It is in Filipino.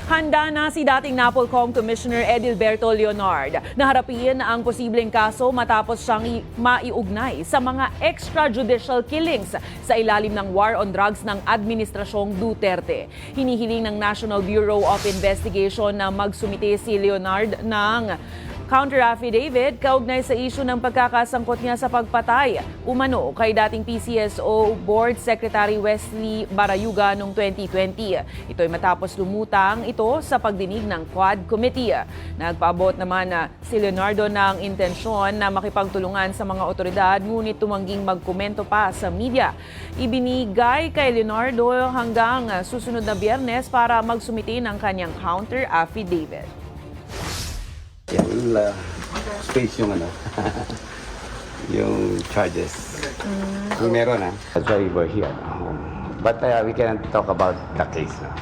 Handa na si dating NAPOLCOM Commissioner Edilberto Leonard na harapin ang posibleng kaso matapos siyang maiugnay sa mga extrajudicial killings sa ilalim ng war on drugs ng Administrasyong Duterte. Hinihiling ng National Bureau of Investigation na magsumite si Leonard ng counter-affidavit kaugnay sa isyu ng pagkakasangkot niya sa pagpatay umano kay dating PCSO Board Secretary Wesley Barayuga noong 2020. Ito'y matapos lumutang ito sa pagdinig ng Quad Committee. Nagpaabot naman si Leonardo ng intensyon na makipagtulungan sa mga otoridad ngunit tumangging magkomento pa sa media. Ibinigay kay Leonardo hanggang susunod na Biyernes para magsumite ng kanyang counter-affidavit. Yung space yung yung charges. Kung meron that's why we're here. But we cannot talk about the case now.